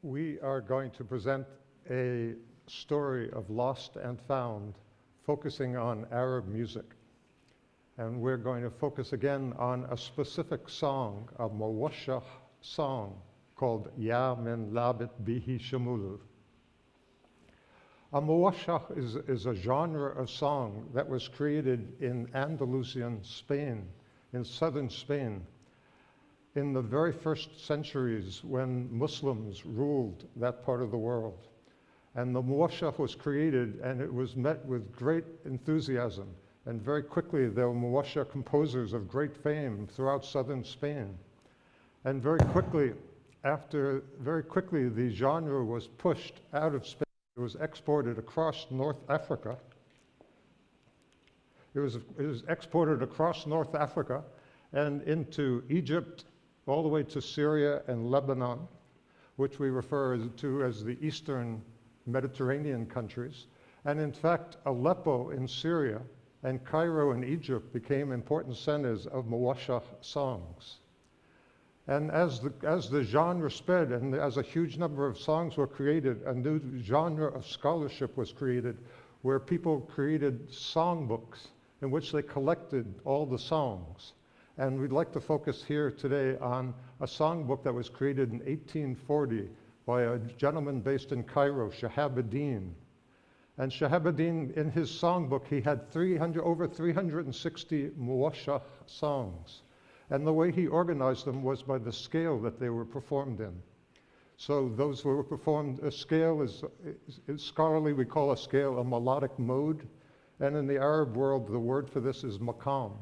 We are going to present a story of lost and found, focusing on Arab music. And we're going to focus again on a specific song, a Muwashah song called Ya Min Labit Bihi Shamulu. A Muwashah is a genre of song that was created in Andalusian Spain, in southern Spain, in the very first centuries when Muslims ruled that part of the world. And the Muwashah was created, and it was met with great enthusiasm. And very quickly, there were Muwashah composers of great fame throughout southern Spain. And very quickly, the genre was pushed out of Spain. It was exported across North Africa. It was exported across North Africa and into Egypt, all the way to Syria and Lebanon, which we refer to as the Eastern Mediterranean countries. And in fact, Aleppo in Syria and Cairo in Egypt became important centers of Muwashah songs. And as the genre spread and as a huge number of songs were created, a new genre of scholarship was created where people created songbooks in which they collected all the songs. And we'd like to focus here today on a songbook that was created in 1840 by a gentleman based in Cairo, Shahabuddin. And Shahabuddin, in his songbook, he had over 360 Muwashah songs. And the way he organized them was by the scale that they were performed in. So those were performed, a scale is scholarly, we call a scale a melodic mode. And in the Arab world, the word for this is maqam.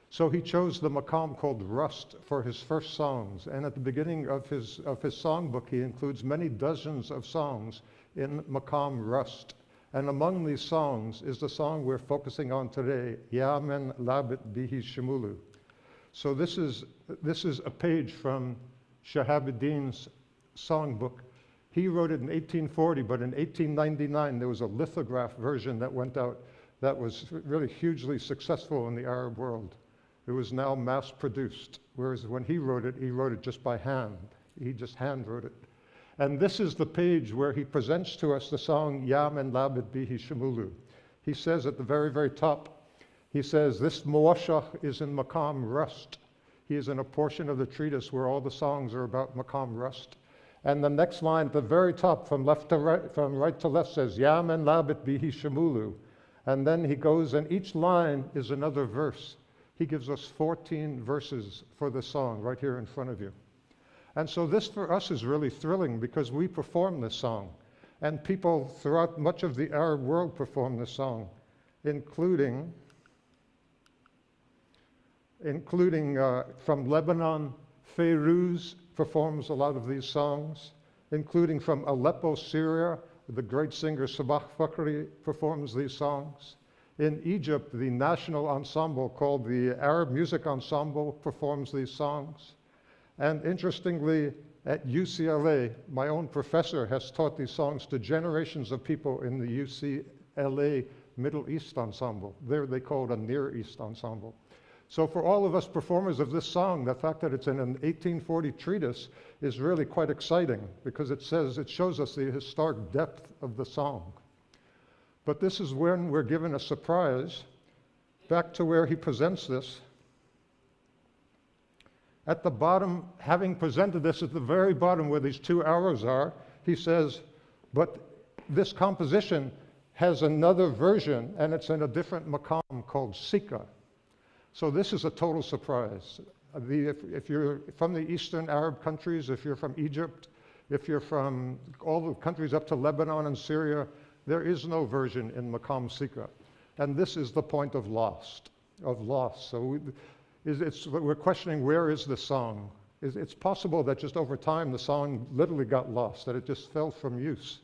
So he chose the maqam called Rust for his first songs. And at the beginning of his songbook, he includes many dozens of songs in maqam Rust. And among these songs is the song we're focusing on today, Ya Min Labit Bihi Shamulu. So this is a page from Shahabuddin's songbook. He wrote it in 1840, but in 1899, there was a lithograph version that went out that was really hugely successful in the Arab world. It was now mass-produced, whereas when he wrote it just by hand. He just hand-wrote it. And this is the page where he presents to us the song Ya Min Labit Bihi Shamulu. He says at the very, very top, he says, this Muwashah is in maqam Rust. He is in a portion of the treatise where all the songs are about maqam Rust. And the next line at the very top, from right to left, says, Ya Min Labit Bihi Shamulu. And then he goes, and each line is another verse. He gives us 14 verses for the song right here in front of you. And so this for us is really thrilling because we perform this song. And people throughout much of the Arab world perform this song, including from Lebanon, Feiruz performs a lot of these songs, including from Aleppo, Syria, the great singer Sabah Fakhri performs these songs. In Egypt, the national ensemble called the Arab Music Ensemble performs these songs. And interestingly, at UCLA, my own professor has taught these songs to generations of people in the UCLA Middle East Ensemble. There they call it a Near East Ensemble. So for all of us performers of this song, the fact that it's in an 1840 treatise is really quite exciting because it shows us the historic depth of the song. But this is when we're given a surprise, back to where he presents this. At the bottom, having presented this at the very bottom where these two arrows are, he says, but this composition has another version, and it's in a different maqam called Sika. So this is a total surprise. If you're from the Eastern Arab countries, if you're from Egypt, if you're from all the countries up to Lebanon and Syria, there is no version in maqam Sika. And this is the point of loss. So we're questioning, where is the song? It's possible that just over time the song literally got lost, that it just fell from use.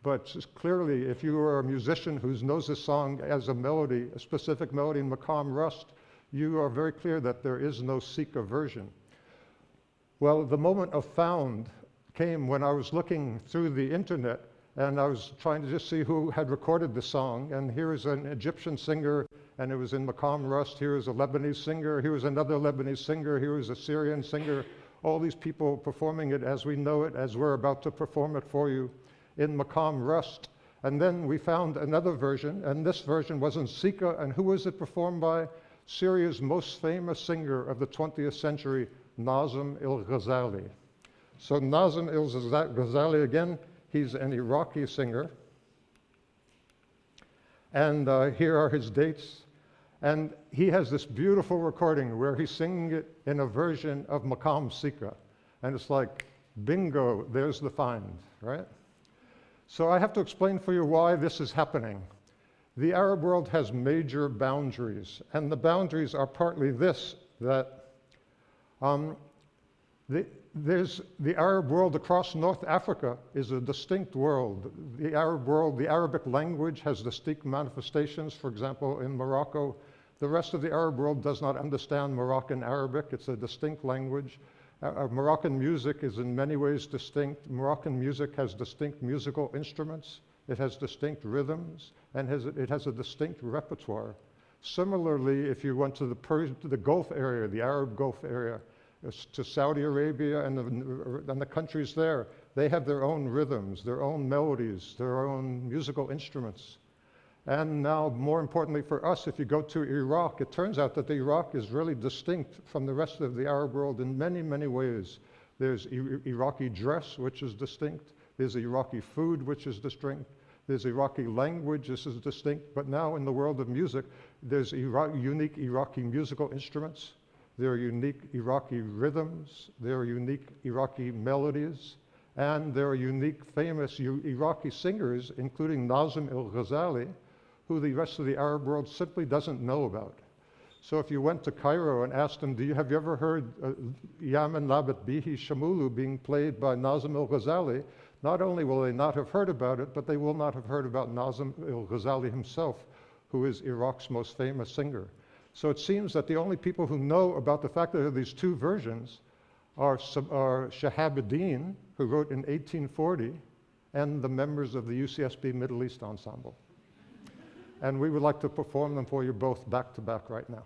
But clearly, if you are a musician who knows this song as a melody, a specific melody in maqam Rust, you are very clear that there is no Sika version. Well, the moment of found came when I was looking through the internet and I was trying to just see who had recorded the song. And here is an Egyptian singer, and it was in maqam Rust. Here is a Lebanese singer. Here is another Lebanese singer. Here is a Syrian singer. all these people performing it as we know it, as we're about to perform it for you in Maqam Rust. And then we found another version, and this version was in Sika, and who was it performed by? Syria's most famous singer of the 20th century, Nazim al-Ghazali. So Nazim al-Ghazali, again, he's an Iraqi singer. And here are his dates. And he has this beautiful recording where he's singing it in a version of Maqam Sika. And it's like, bingo, there's the find, right? So I have to explain for you why this is happening. The Arab world has major boundaries, and the boundaries are partly this, that there's the Arab world across North Africa is a distinct world. The Arab world, the Arabic language has distinct manifestations. For example, in Morocco, the rest of the Arab world does not understand Moroccan Arabic. It's a distinct language. Moroccan music is in many ways distinct. Moroccan music has distinct musical instruments. It has distinct rhythms, and it has a distinct repertoire. Similarly, if you went to the Gulf area, the Arab Gulf area, to Saudi Arabia and the countries there, they have their own rhythms, their own melodies, their own musical instruments. And now, more importantly for us, if you go to Iraq, it turns out that Iraq is really distinct from the rest of the Arab world in many, many ways. There's Iraqi dress, which is distinct. There's Iraqi food, which is distinct. There's Iraqi language, this is distinct. But now in the world of music, there's unique Iraqi musical instruments. There are unique Iraqi rhythms. There are unique Iraqi melodies. And there are unique, famous Iraqi singers, including Nazim al-Ghazali, who the rest of the Arab world simply doesn't know about. So if you went to Cairo and asked them, have you ever heard Yaman Labat Bihi Shamulu being played by Nazim al-Ghazali? Not only will they not have heard about it, but they will not have heard about Nazim al-Ghazali himself, who is Iraq's most famous singer. So it seems that the only people who know about the fact that there are these two versions are Shahabuddin, who wrote in 1840, and the members of the UCSB Middle East Ensemble. And we would like to perform them for you both back to back right now.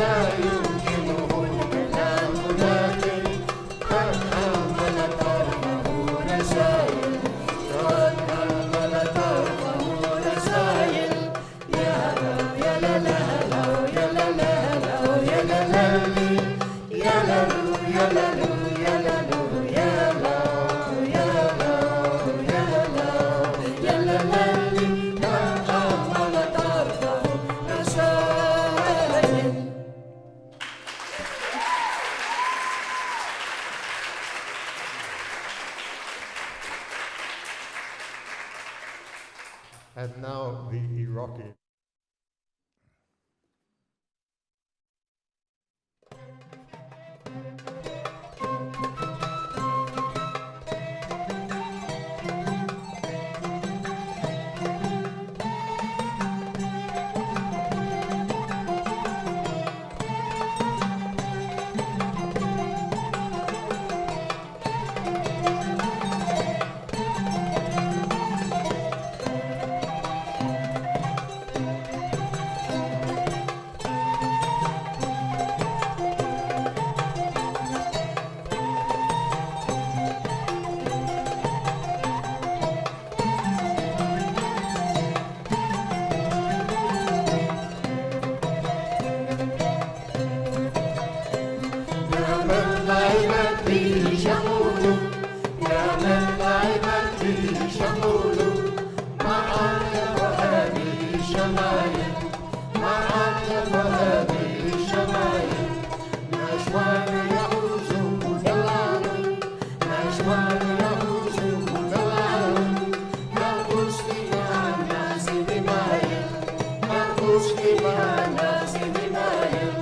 لا يمكنه الكلام لكن قد حمل طرفه رسائل قد حمل طرفه رسائل يا هلا يا لا لا هلا يا لا لا هلا يا لا لا لي يا لا لو يا لا لو يا لا لو يا لا يا لا يا لا يا لا لا لي قد حمل طرفه رسائل. And now the Iraqi. يا من لعبت به شمول يا من لعبت به شمول معك وهذه الشمايل معك وهذه الشمايل نشوان يعوز مدلل نشوان يعوز مدلل يرقص مع الناس بمايل يرقص مع الناس بمايل.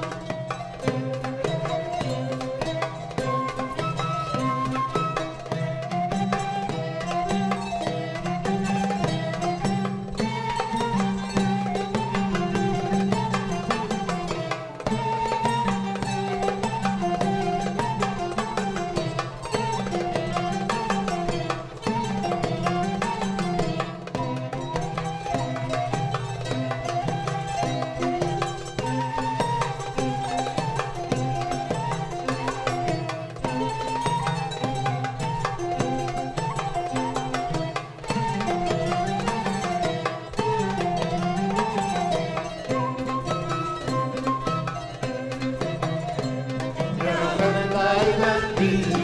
يا من لعبت به